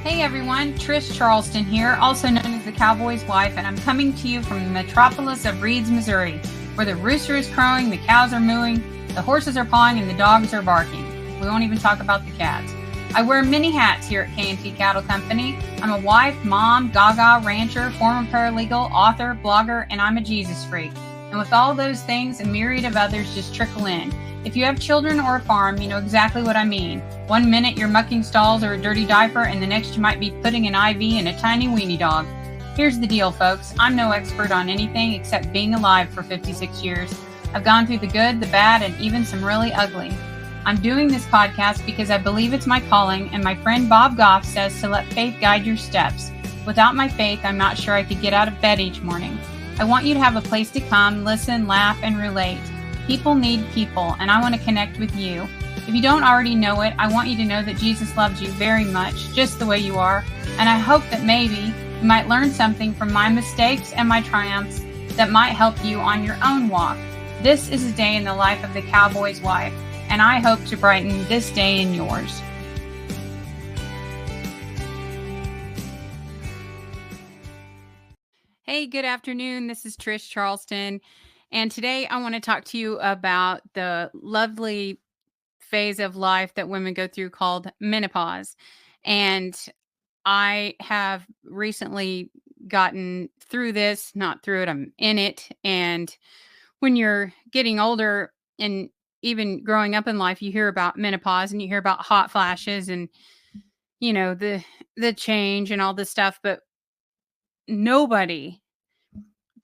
Hey everyone, Trish Charleston here, also known as the Cowboy's wife, and I'm coming to you from the metropolis of Reeds, Missouri, where the rooster is crowing, the cows are mooing, the horses are pawing, and the dogs are barking. We won't even talk about the cats. I wear many hats here at K&T Cattle Company. I'm a wife, mom, gaga, rancher, former paralegal, author, blogger, and I'm a Jesus freak. And with all those things, a myriad of others just trickle in. If you have children or a farm, you know exactly what I mean. One minute you're mucking stalls or a dirty diaper, and the next you might be putting an IV in a tiny weenie dog. Here's the deal, folks. I'm no expert on anything except being alive for 56 years. I've gone through the good, the bad, and even some really ugly. I'm doing this podcast because I believe it's my calling, and my friend Bob Goff says to let faith guide your steps. Without my faith, I'm not sure I could get out of bed each morning. I want you to have a place to come, listen, laugh, and relate. People need people, and I want to connect with you. If you don't already know it, I want you to know that Jesus loves you very much, just the way you are, and I hope that maybe you might learn something from my mistakes and my triumphs that might help you on your own walk. This is a day in the life of the Cowboy's wife, and I hope to brighten this day in yours. Hey, good afternoon. This is Trish Charleston. And today I want to talk to you about the lovely phase of life that women go through called menopause. And I have recently gotten through this, not through it, I'm in it. And when you're getting older and even growing up in life, you hear about menopause and you hear about hot flashes and, you know, the change and all this stuff. But nobody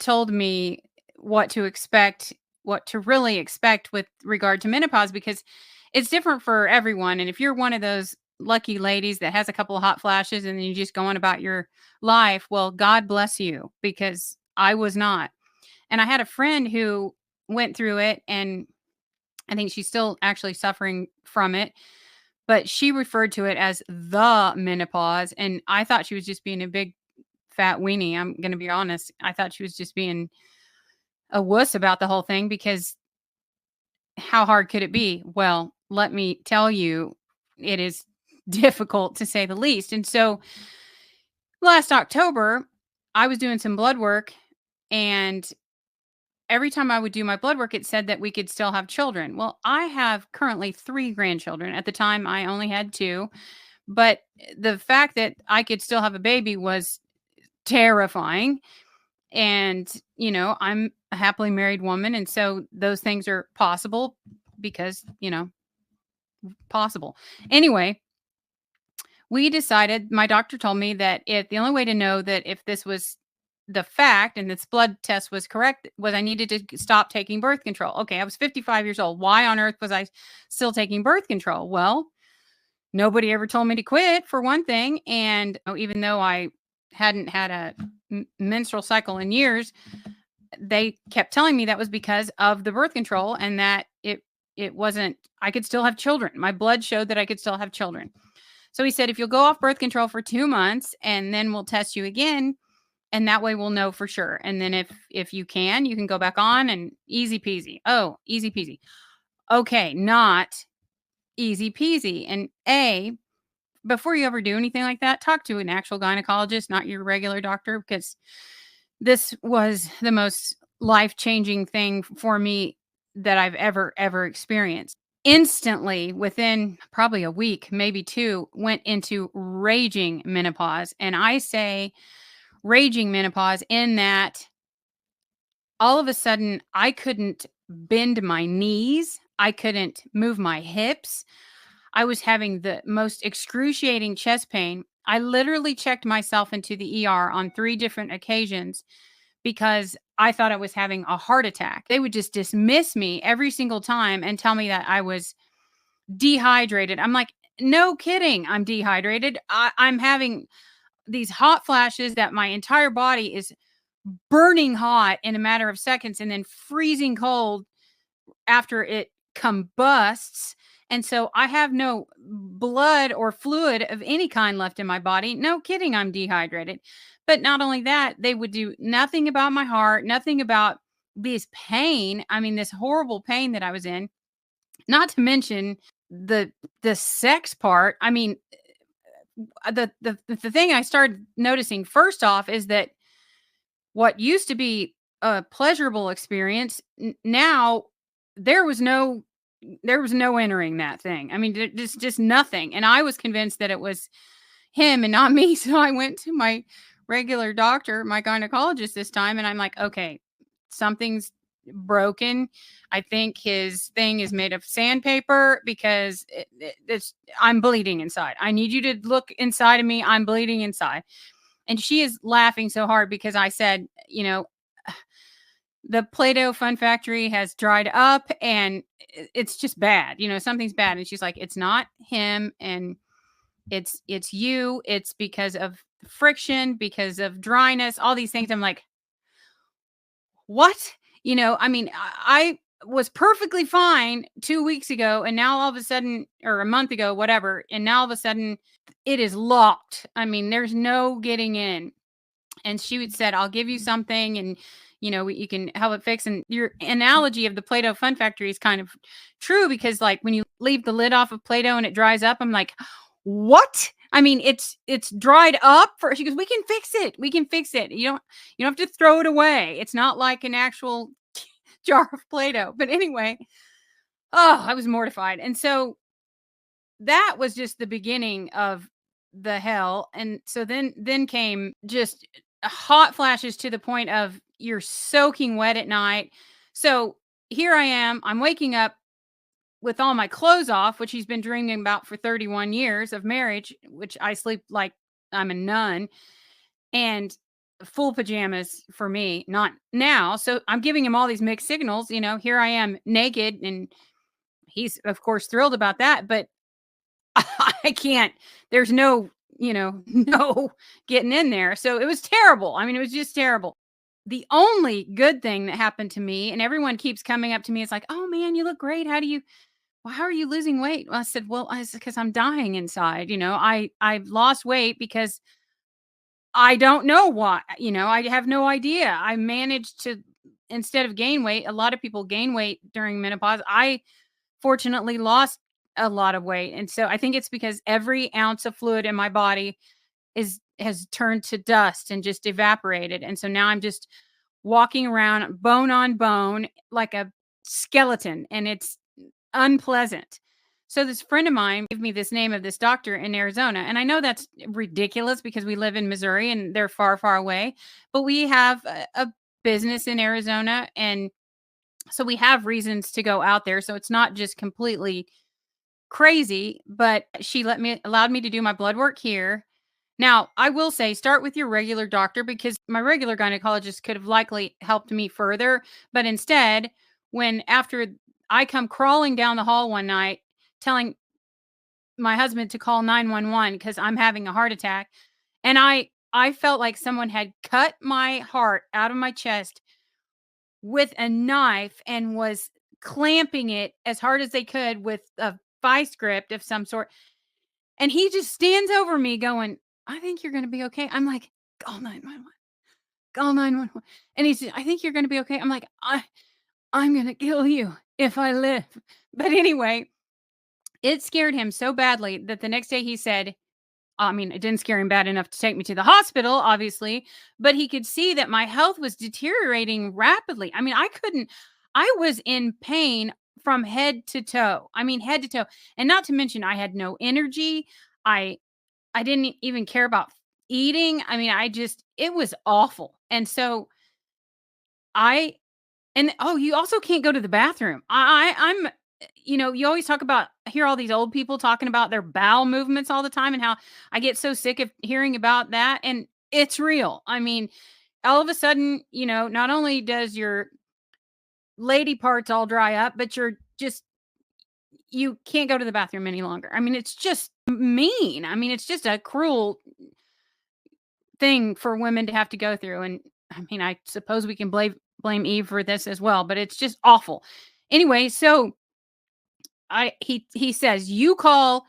told me what to expect, what to really expect with regard to menopause, because it's different for everyone. And if you're one of those lucky ladies that has a couple of hot flashes and then you just go on about your life, well, God bless you, because I was not. And I had a friend who went through it, and I think she's still actually suffering from it, but she referred to it as the menopause. And I thought she was just being a big fat weenie. I'm going to be honest. I thought she was just being a wuss about the whole thing, because how hard could it be? Well, let me tell you, it is difficult to say the least. And so last October, I was doing some blood work, and every time I would do my blood work, it said that we could still have children. Well, I have currently 3 grandchildren. At the time, I only had 2. But the fact that I could still have a baby was terrifying. And, you know, I'm a happily married woman. And so those things are possible because, you know, possible. Anyway, we decided, my doctor told me that if the only way to know that if this was the fact and this blood test was correct was I needed to stop taking birth control. Okay, I was 55 years old. Why on earth was I still taking birth control? Well, nobody ever told me to quit, for one thing. And even though I hadn't had a menstrual cycle in years, they kept telling me that was because of the birth control, and that it wasn't, I could still have children. My blood showed that I could still have children. So he said, if you'll go off birth control for 2 months, and then we'll test you again, and that way we'll know for sure. And then if you can go back on, and easy peasy. Oh, easy peasy. Okay, not easy peasy. And before you ever do anything like that, talk to an actual gynecologist, not your regular doctor, because this was the most life-changing thing for me that I've ever experienced. Instantly, within probably a week, maybe 2, went into raging menopause. And I say raging menopause in that all of a sudden I couldn't bend my knees. I couldn't move my hips. I was having the most excruciating chest pain. I literally checked myself into the ER on 3 different occasions because I thought I was having a heart attack. They would just dismiss me every single time and tell me that I was dehydrated. I'm like, no kidding, I'm dehydrated. I'm having these hot flashes that my entire body is burning hot in a matter of seconds and then freezing cold after it combusts. And so I have no blood or fluid of any kind left in my body. No kidding, I'm dehydrated. But not only that, they would do nothing about my heart, nothing about this pain. I mean, this horrible pain that I was in, not to mention the sex part. I mean, the thing I started noticing first off is that what used to be a pleasurable experience, now there was no there was no entering that thing. I mean, just nothing. And I was convinced that it was him and not me. So I went to my regular doctor, my gynecologist this time, and I'm like, okay, something's broken. I think his thing is made of sandpaper because I'm bleeding inside. I need you to look inside of me. I'm bleeding inside. And she is laughing so hard because I said, the Play-Doh Fun Factory has dried up and it's just bad. Something's bad. And she's like, it's not him and it's you. It's because of friction, because of dryness, all these things. I'm like, what? I mean, I was perfectly fine 2 weeks ago, and now all of a sudden, or a month ago, whatever, and now all of a sudden it is locked. I mean, there's no getting in. And she would said, I'll give you something and you can help it fix. And your analogy of the Play-Doh Fun Factory is kind of true because like when you leave the lid off of Play-Doh and it dries up, I'm like, what? I mean, it's dried up she goes, we can fix it. We can fix it. You don't have to throw it away. It's not like an actual jar of Play-Doh. But anyway, I was mortified. And so that was just the beginning of the hell. And so then came just hot flashes to the point of you're soaking wet at night. So here I am, I'm waking up with all my clothes off, which he's been dreaming about for 31 years of marriage, which I sleep like I'm a nun, and full pajamas for me, not now. So I'm giving him all these mixed signals. Here I am naked, and he's of course thrilled about that, but I can't. There's no, no getting in there. So it was terrible. I mean, it was just terrible. The only good thing that happened to me, and everyone keeps coming up to me, it's like, oh man, you look great. How are you losing weight? Well, I said, because I'm dying inside. I've lost weight because I don't know why. I have no idea. I managed to, instead of gain weight, a lot of people gain weight during menopause. I fortunately lost a lot of weight. And so I think it's because every ounce of fluid in my body has turned to dust and just evaporated. And so now I'm just walking around bone on bone like a skeleton, and it's unpleasant. So this friend of mine gave me this name of this doctor in Arizona. And I know that's ridiculous because we live in Missouri and they're far, far away, but we have a business in Arizona. And so we have reasons to go out there. So it's not just completely crazy, but she allowed me to do my blood work here. Now, I will say start with your regular doctor because my regular gynecologist could have likely helped me further, but instead, when after I come crawling down the hall one night telling my husband to call 911 because I'm having a heart attack, and I felt like someone had cut my heart out of my chest with a knife and was clamping it as hard as they could with a vice grip of some sort. And he just stands over me going, I think you're going to be okay. I'm like, call 911, call 911. And he said, I think you're going to be okay. I'm like, I'm going to kill you if I live. But anyway, it scared him so badly that the next day he said, I mean, it didn't scare him bad enough to take me to the hospital, obviously, but he could see that my health was deteriorating rapidly. I mean, I was in pain from head to toe. I mean, head to toe. And not to mention, I had no energy. I, I didn't even care about eating. I mean, it was awful. And so I, and oh, you also can't go to the bathroom. I'm you always hear all these old people talking about their bowel movements all the time and how I get so sick of hearing about that. And it's real. I mean, all of a sudden, not only does your lady parts all dry up, but you can't go to the bathroom any longer. I mean, it's just mean. I mean, it's just a cruel thing for women to have to go through. And I mean, I suppose we can blame Eve for this as well, but it's just awful. Anyway, so he says, you call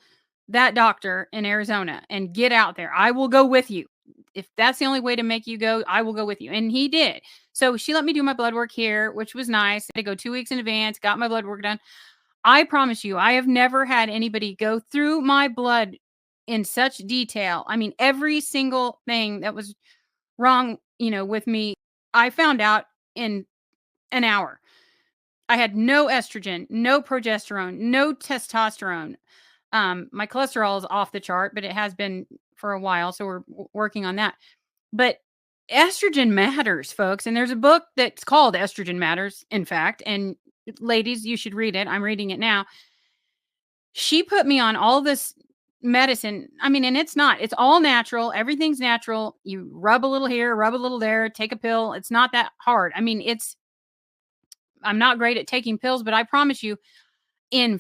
that doctor in Arizona and get out there. I will go with you. If that's the only way to make you go, I will go with you. And he did. So she let me do my blood work here, which was nice. I had to go 2 weeks in advance, got my blood work done. I promise you, I have never had anybody go through my blood in such detail. I mean, every single thing that was wrong, with me, I found out in an hour. I had no estrogen, no progesterone, no testosterone. My cholesterol is off the chart, but it has been for a while, so we're working on that. But estrogen matters, folks, and there's a book that's called Estrogen Matters, in fact, and ladies, you should read it. I'm reading it now. She put me on all this medicine. I mean, and it's all natural. Everything's natural. You rub a little here, rub a little there, take a pill. It's not that hard. I mean, I'm not great at taking pills, but I promise you, in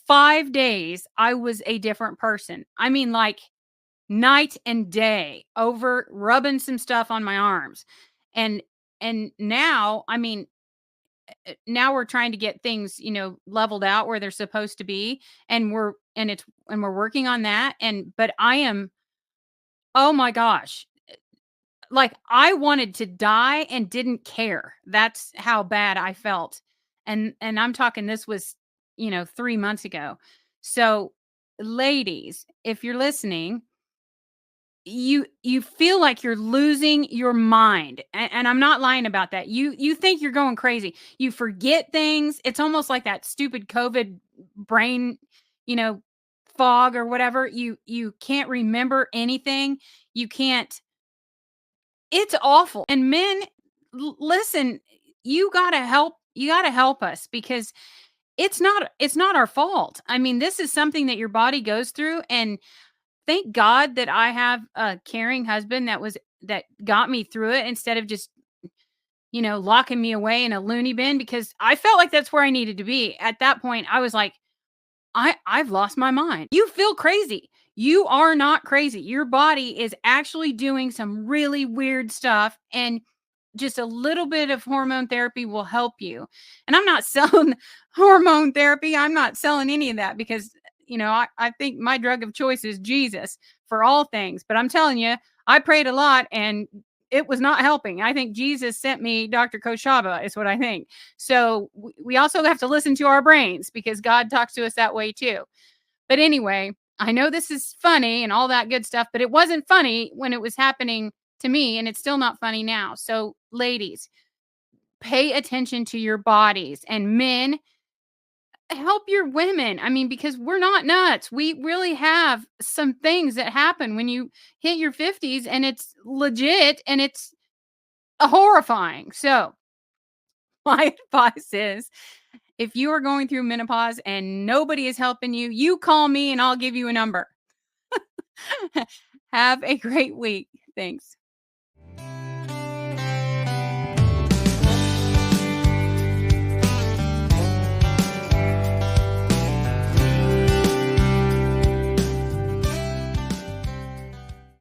5 days, I was a different person. I mean, like night and day over rubbing some stuff on my arms. And now, I mean, now we're trying to get things, leveled out where they're supposed to be. And we're working on that. And but I am, oh my gosh, like I wanted to die and didn't care. That's how bad I felt. And I'm talking, this was, 3 months ago. So ladies, if you're listening, you feel like you're losing your mind, and I'm not lying about that. You think you're going crazy. You forget things. It's almost like that stupid COVID brain, you know, fog or whatever. You can't remember anything. You can't. It's awful. And men, listen, you got to help us, because it's not our fault. I mean, this is something that your body goes through, and thank God that I have a caring husband that got me through it, instead of just, locking me away in a loony bin, because I felt like that's where I needed to be. At that point, I was like, I've lost my mind. You feel crazy. You are not crazy. Your body is actually doing some really weird stuff, and just a little bit of hormone therapy will help you. And I'm not selling hormone therapy. I'm not selling any of that, because, I think my drug of choice is Jesus for all things. But I'm telling you, I prayed a lot and it was not helping. I think Jesus sent me Dr. Koshaba, is what I think. So we also have to listen to our brains, because God talks to us that way too. But anyway, I know this is funny and all that good stuff, but it wasn't funny when it was happening to me, and it's still not funny now. So, ladies, pay attention to your bodies, and men, help your women. I mean, because we're not nuts. We really have some things that happen when you hit your 50s, and it's legit, and it's horrifying. So, my advice is, if you are going through menopause and nobody is helping you, you call me and I'll give you a number. Have a great week. Thanks.